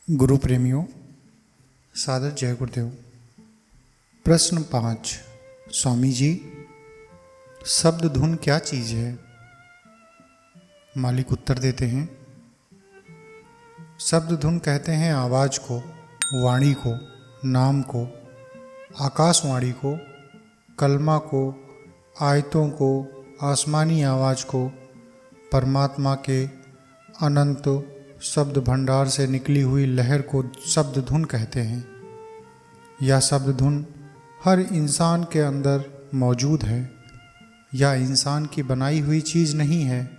गुरु प्रेमियों, सादर जय गुरुदेव। प्रश्न 5। स्वामी जी, शब्द धुन क्या चीज़ है? मालिक उत्तर देते हैं, शब्द धुन कहते हैं आवाज़ को, वाणी को, नाम को, आकाशवाणी को, कलमा को, आयतों को, आसमानी आवाज़ को, परमात्मा के अनंत शब्द भंडार से निकली हुई लहर को शब्द धुन कहते हैं। यह शब्द धुन हर इंसान के अंदर मौजूद है। यह इंसान की बनाई हुई चीज़ नहीं है,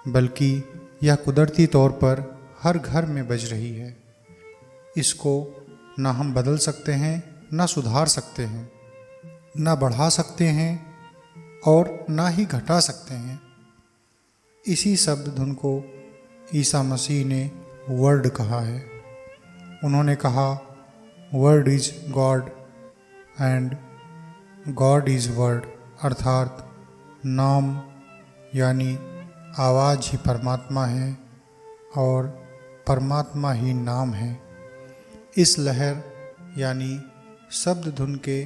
बल्कि यह कुदरती तौर पर हर घर में बज रही है। इसको ना हम बदल सकते हैं, ना सुधार सकते हैं, ना बढ़ा सकते हैं और ना ही घटा सकते हैं। इसी शब्द धुन को ईसा मसीह ने वर्ड कहा है। उन्होंने कहा, word is God and God is word, अर्थात नाम यानी आवाज़ ही परमात्मा है और परमात्मा ही नाम है। इस लहर यानी शब्द धुन के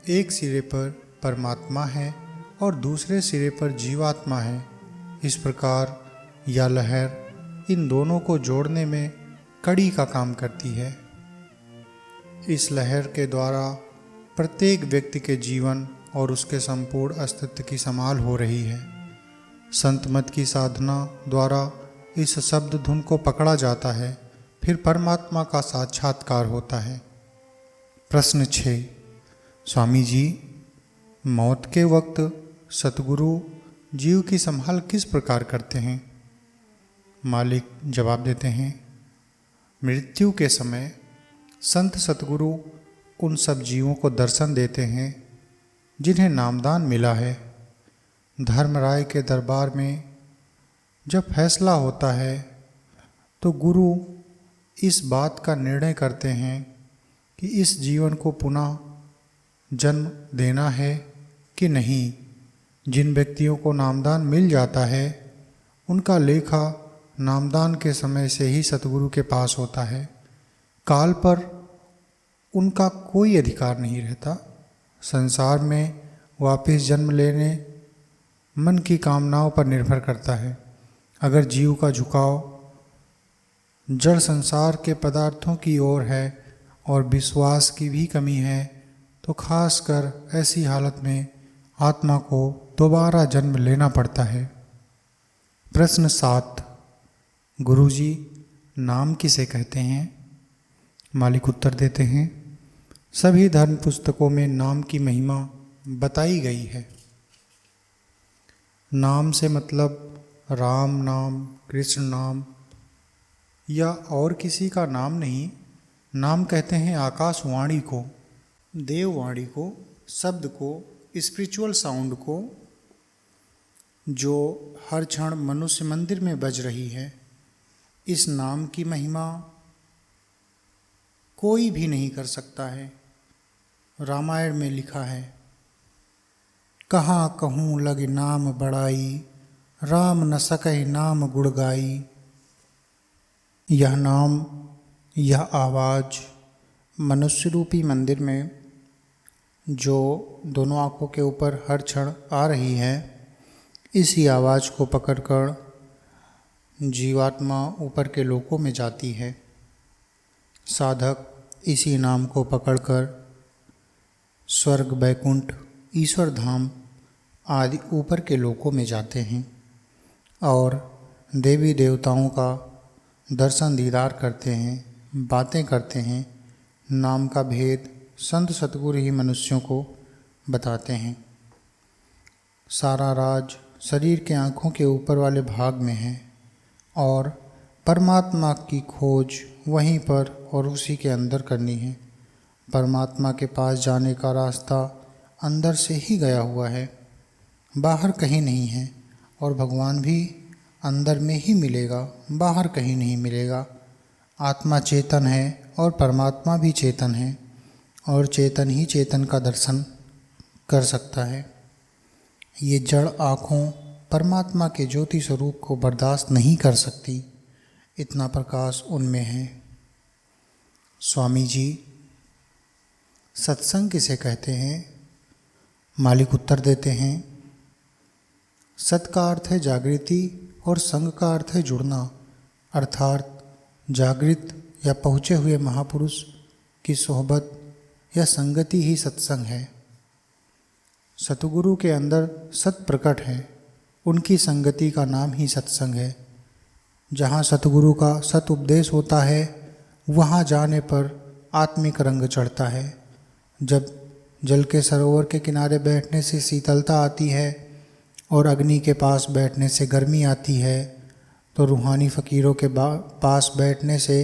एक सिरे पर परमात्मा है और दूसरे सिरे पर जीवात्मा है। इस प्रकार यह लहर इन दोनों को जोड़ने में कड़ी का काम करती है। इस लहर के द्वारा प्रत्येक व्यक्ति के जीवन और उसके संपूर्ण अस्तित्व की संभाल हो रही है। संत मत की साधना द्वारा इस शब्द धुन को पकड़ा जाता है, फिर परमात्मा का साक्षात्कार होता है। प्रश्न 6। स्वामी जी, मौत के वक्त सतगुरु जीव की संभाल किस प्रकार करते हैं? मालिक जवाब देते हैं, मृत्यु के समय संत सतगुरु उन सब जीवों को दर्शन देते हैं जिन्हें नामदान मिला है। धर्मराय के दरबार में जब फैसला होता है तो गुरु इस बात का निर्णय करते हैं कि इस जीवन को पुनः जन्म देना है कि नहीं। जिन व्यक्तियों को नामदान मिल जाता है उनका लेखा नामदान के समय से ही सतगुरु के पास होता है। काल पर उनका कोई अधिकार नहीं रहता। संसार में वापस जन्म लेने मन की कामनाओं पर निर्भर करता है। अगर जीव का झुकाव जड़ संसार के पदार्थों की ओर है और विश्वास की भी कमी है तो खासकर ऐसी हालत में आत्मा को दोबारा जन्म लेना पड़ता है। प्रश्न 7। गुरुजी, नाम किसे कहते हैं? मालिक उत्तर देते हैं, सभी धर्म पुस्तकों में नाम की महिमा बताई गई है। नाम से मतलब राम नाम, कृष्ण नाम या और किसी का नाम नहीं। नाम कहते हैं आकाशवाणी को, देववाणी को, शब्द को, स्पिरिचुअल साउंड को, जो हर क्षण मनुष्य मंदिर में बज रही है। इस नाम की महिमा कोई भी नहीं कर सकता है। रामायण में लिखा है, कहाँ कहूँ लगे नाम बड़ाई, राम न सकहि नाम गुण गाई। यह नाम, यह आवाज़ मनुष्य रूपी मंदिर में जो दोनों आँखों के ऊपर हर क्षण आ रही है, इसी आवाज़ को पकड़कर जीवात्मा ऊपर के लोकों में जाती है। साधक इसी नाम को पकड़कर स्वर्ग, बैकुंठ, ईश्वर धाम आदि ऊपर के लोकों में जाते हैं और देवी देवताओं का दर्शन दीदार करते हैं, बातें करते हैं। नाम का भेद संत सतगुरु ही मनुष्यों को बताते हैं। सारा राज शरीर के आँखों के ऊपर वाले भाग में है और परमात्मा की खोज वहीं पर और उसी के अंदर करनी है। परमात्मा के पास जाने का रास्ता अंदर से ही गया हुआ है, बाहर कहीं नहीं है। और भगवान भी अंदर में ही मिलेगा, बाहर कहीं नहीं मिलेगा। आत्मा चेतन है और परमात्मा भी चेतन है और चेतन ही चेतन का दर्शन कर सकता है। ये जड़ आँखों परमात्मा के ज्योति स्वरूप को बर्दाश्त नहीं कर सकती। इतना प्रकाश उनमें है। स्वामी जी, सत्संग किसे कहते हैं? मालिक उत्तर देते हैं, सत का अर्थ है जागृति और संग का अर्थ है जुड़ना, अर्थात जागृत या पहुँचे हुए महापुरुष की सोहबत या संगति ही सत्संग है। सतगुरु के अंदर सत प्रकट है, उनकी संगति का नाम ही सत्संग है। जहाँ सतगुरु का सत उपदेश होता है वहाँ जाने पर आत्मिक रंग चढ़ता है। जब जल के सरोवर के किनारे बैठने से शीतलता आती है और अग्नि के पास बैठने से गर्मी आती है, तो रूहानी फ़कीरों के पास बैठने से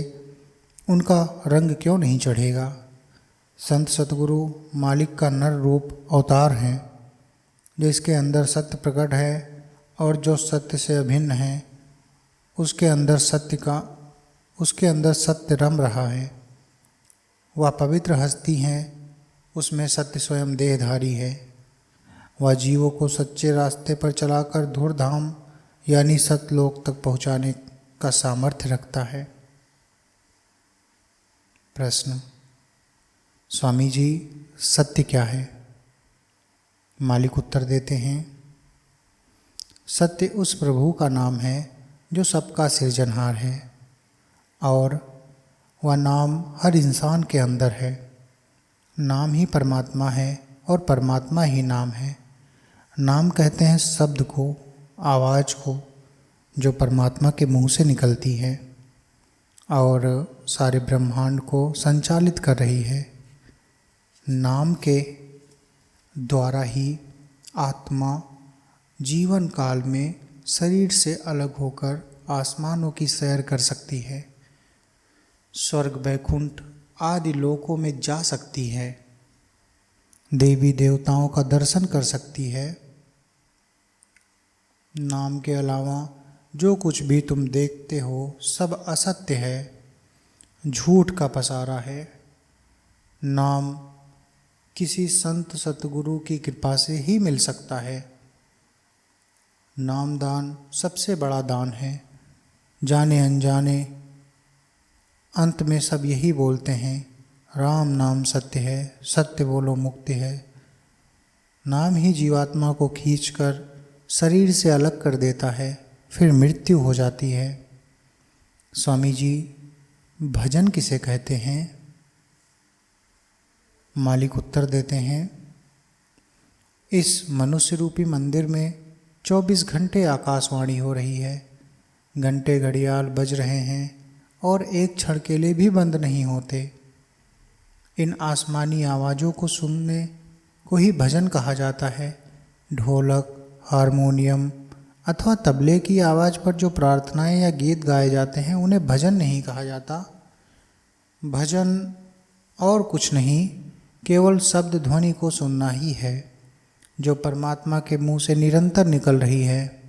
उनका रंग क्यों नहीं चढ़ेगा। संत सतगुरु मालिक का नर रूप अवतार हैं, जिसके अंदर सत्य प्रकट है और जो सत्य से अभिन्न है उसके अंदर सत्य रम रहा है। वह पवित्र हस्ती हैं, उसमें सत्य स्वयं देहधारी है। वह जीवों को सच्चे रास्ते पर चलाकर धूर्धाम यानी सतलोक तक पहुँचाने का सामर्थ्य रखता है। प्रश्न, स्वामी जी, सत्य क्या है? मालिक उत्तर देते हैं, सत्य उस प्रभु का नाम है जो सबका सृजनहार है और वह नाम हर इंसान के अंदर है। नाम ही परमात्मा है और परमात्मा ही नाम है। नाम कहते हैं शब्द को, आवाज़ को, जो परमात्मा के मुंह से निकलती है और सारे ब्रह्मांड को संचालित कर रही है। नाम के द्वारा ही आत्मा जीवन काल में शरीर से अलग होकर आसमानों की सैर कर सकती है, स्वर्ग वैकुंठ आदि लोकों में जा सकती है, देवी देवताओं का दर्शन कर सकती है। नाम के अलावा जो कुछ भी तुम देखते हो सब असत्य है, झूठ का पसारा है। नाम किसी संत सतगुरु की कृपा से ही मिल सकता है। नामदान सबसे बड़ा दान है। जाने अनजाने अंत में सब यही बोलते हैं, राम नाम सत्य है, सत्य बोलो मुक्ति है। नाम ही जीवात्मा को खींचकर शरीर से अलग कर देता है, फिर मृत्यु हो जाती है। स्वामी जी, भजन किसे कहते हैं? मालिक उत्तर देते हैं, इस मनुष्य रूपी मंदिर में 24 घंटे आकाशवाणी हो रही है। घंटे घड़ियाल बज रहे हैं और एक क्षण के लिए भी बंद नहीं होते। इन आसमानी आवाज़ों को सुनने को ही भजन कहा जाता है। ढोलक, हारमोनियम अथवा तबले की आवाज़ पर जो प्रार्थनाएं या गीत गाए जाते हैं उन्हें भजन नहीं कहा जाता। भजन और कुछ नहीं, केवल शब्द ध्वनि को सुनना ही है, जो परमात्मा के मुंह से निरंतर निकल रही है।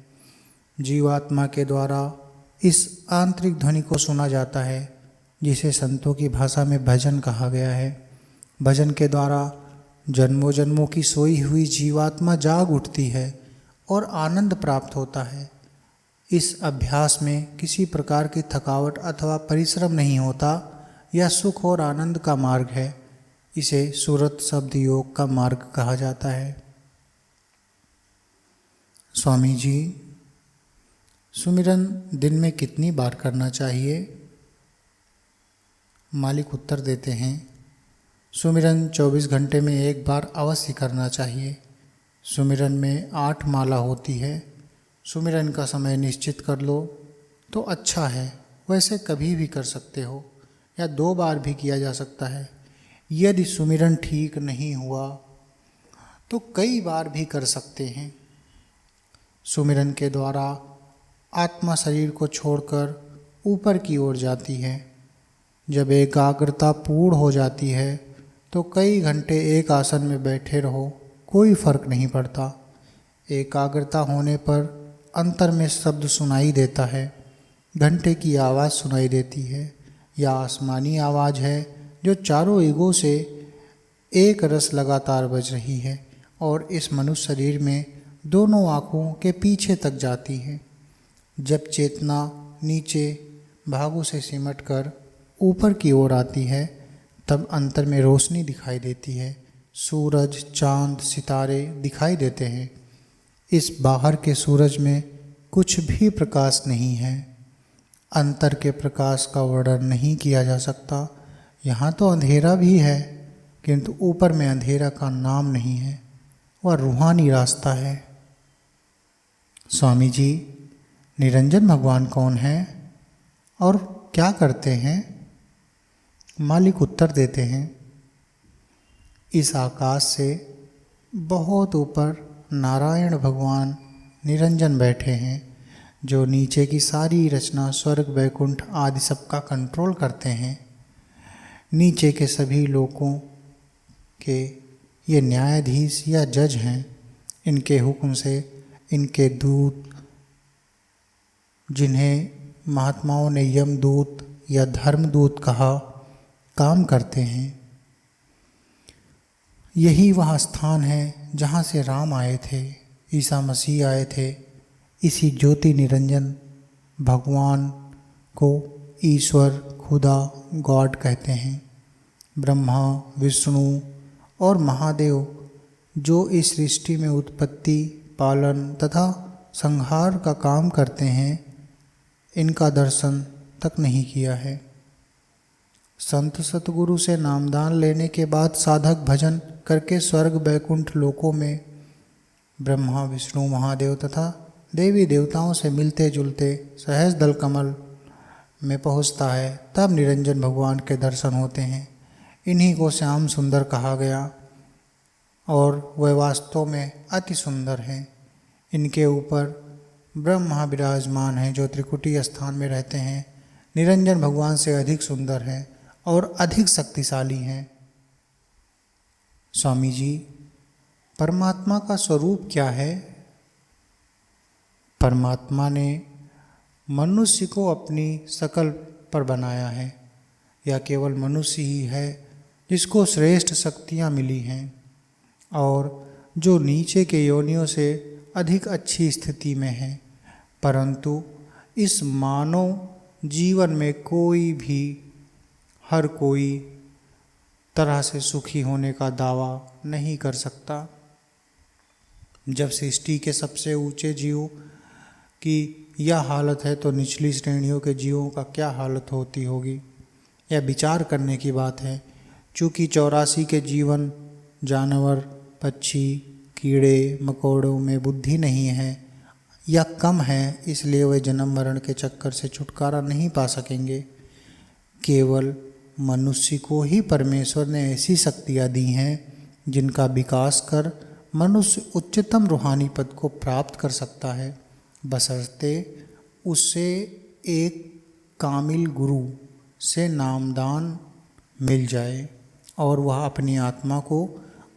जीवात्मा के द्वारा इस आंतरिक ध्वनि को सुना जाता है, जिसे संतों की भाषा में भजन कहा गया है। भजन के द्वारा जन्मों जन्मों की सोई हुई जीवात्मा जाग उठती है और आनंद प्राप्त होता है। इस अभ्यास में किसी प्रकार की थकावट अथवा परिश्रम नहीं होता। यह सुख और आनंद का मार्ग है। इसे सुरत शब्द योग का मार्ग कहा जाता है। स्वामी जी, सुमिरन दिन में कितनी बार करना चाहिए? मालिक उत्तर देते हैं, सुमिरन 24 घंटे में एक बार अवश्य करना चाहिए। सुमिरन में 8 माला होती है। सुमिरन का समय निश्चित कर लो तो अच्छा है। वैसे कभी भी कर सकते हो या 2 बार भी किया जा सकता है। यदि सुमिरन ठीक नहीं हुआ तो कई बार भी कर सकते हैं। सुमिरन के द्वारा आत्मा शरीर को छोड़कर ऊपर की ओर जाती है। जब एकाग्रता पूर्ण हो जाती है तो कई घंटे एक आसन में बैठे रहो, कोई फर्क नहीं पड़ता। एकाग्रता होने पर अंतर में शब्द सुनाई देता है, घंटे की आवाज़ सुनाई देती है। यह आसमानी आवाज़ है जो चारों युगों से एक रस लगातार बज रही है और इस मनुष्य शरीर में दोनों आँखों के पीछे तक जाती है। जब चेतना नीचे भागों से सिमट कर ऊपर की ओर आती है तब अंतर में रोशनी दिखाई देती है, सूरज, चांद, सितारे दिखाई देते हैं। इस बाहर के सूरज में कुछ भी प्रकाश नहीं है। अंतर के प्रकाश का वर्णन नहीं किया जा सकता। यहाँ तो अंधेरा भी है, किंतु ऊपर में अंधेरा का नाम नहीं है, वह रूहानी रास्ता है। स्वामी जी, निरंजन भगवान कौन है और क्या करते हैं? मालिक उत्तर देते हैं, इस आकाश से बहुत ऊपर नारायण भगवान निरंजन बैठे हैं, जो नीचे की सारी रचना स्वर्ग, वैकुंठ आदि सबका कंट्रोल करते हैं। नीचे के सभी लोगों के ये न्यायाधीश या जज हैं। इनके हुक्म से इनके दूत, जिन्हें महात्माओं ने यमदूत या धर्मदूत कहा, काम करते हैं। यही वह स्थान है जहाँ से राम आए थे, ईसा मसीह आए थे। इसी ज्योति निरंजन भगवान को ईश्वर, खुदा, गॉड कहते हैं। ब्रह्मा, विष्णु और महादेव जो इस सृष्टि में उत्पत्ति, पालन तथा संहार का काम करते हैं, इनका दर्शन तक नहीं किया है। संत सतगुरु से नामदान लेने के बाद साधक भजन करके स्वर्ग, वैकुंठ लोकों में ब्रह्मा, विष्णु, महादेव तथा देवी देवताओं से मिलते जुलते सहज दल कमल में पहुँचता है, तब निरंजन भगवान के दर्शन होते हैं। इन्हीं को श्याम सुंदर कहा गया और वह वास्तव में अति सुंदर हैं। इनके ऊपर ब्रह्मा विराजमान हैं, जो त्रिकुटी स्थान में रहते हैं। निरंजन भगवान से अधिक सुंदर हैं और अधिक शक्तिशाली हैं। स्वामी जी, परमात्मा का स्वरूप क्या है? परमात्मा ने मनुष्य को अपनी शकल पर बनाया है, या केवल मनुष्य ही है जिसको श्रेष्ठ शक्तियाँ मिली हैं और जो नीचे के योनियों से अधिक अच्छी स्थिति में है। परंतु इस मानव जीवन में कोई भी, हर कोई तरह से सुखी होने का दावा नहीं कर सकता। जब सृष्टि के सबसे ऊंचे जीव की यह हालत है, तो निचली श्रेणियों के जीवों का क्या हालत होती होगी, यह विचार करने की बात है। चूँकि 84 के जीवन जानवर, पक्षी, कीड़े मकोड़ों में बुद्धि नहीं है या कम है, इसलिए वे जन्म मरण के चक्कर से छुटकारा नहीं पा सकेंगे। केवल मनुष्य को ही परमेश्वर ने ऐसी शक्तियाँ दी हैं जिनका विकास कर मनुष्य उच्चतम रूहानी पद को प्राप्त कर सकता है, बशर्ते उससे एक कामिल गुरु से नामदान मिल जाए और वह अपनी आत्मा को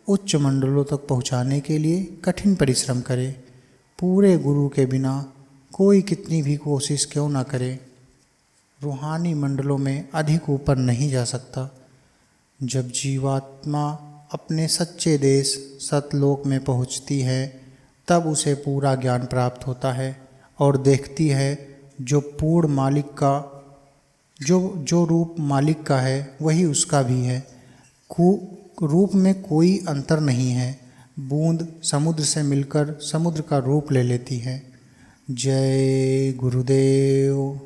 उच्च मंडलों तक पहुँचाने के लिए कठिन परिश्रम करे। पूरे गुरु के बिना कोई कितनी भी कोशिश क्यों ना करे, रूहानी मंडलों में अधिक ऊपर नहीं जा सकता। जब जीवात्मा अपने सच्चे देश सतलोक में पहुँचती है, तब उसे पूरा ज्ञान प्राप्त होता है और देखती है जो पूर्ण मालिक का, जो रूप मालिक का है वही उसका भी है। रूप में कोई अंतर नहीं है। बूंद समुद्र से मिलकर समुद्र का रूप ले लेती है। जय गुरुदेव।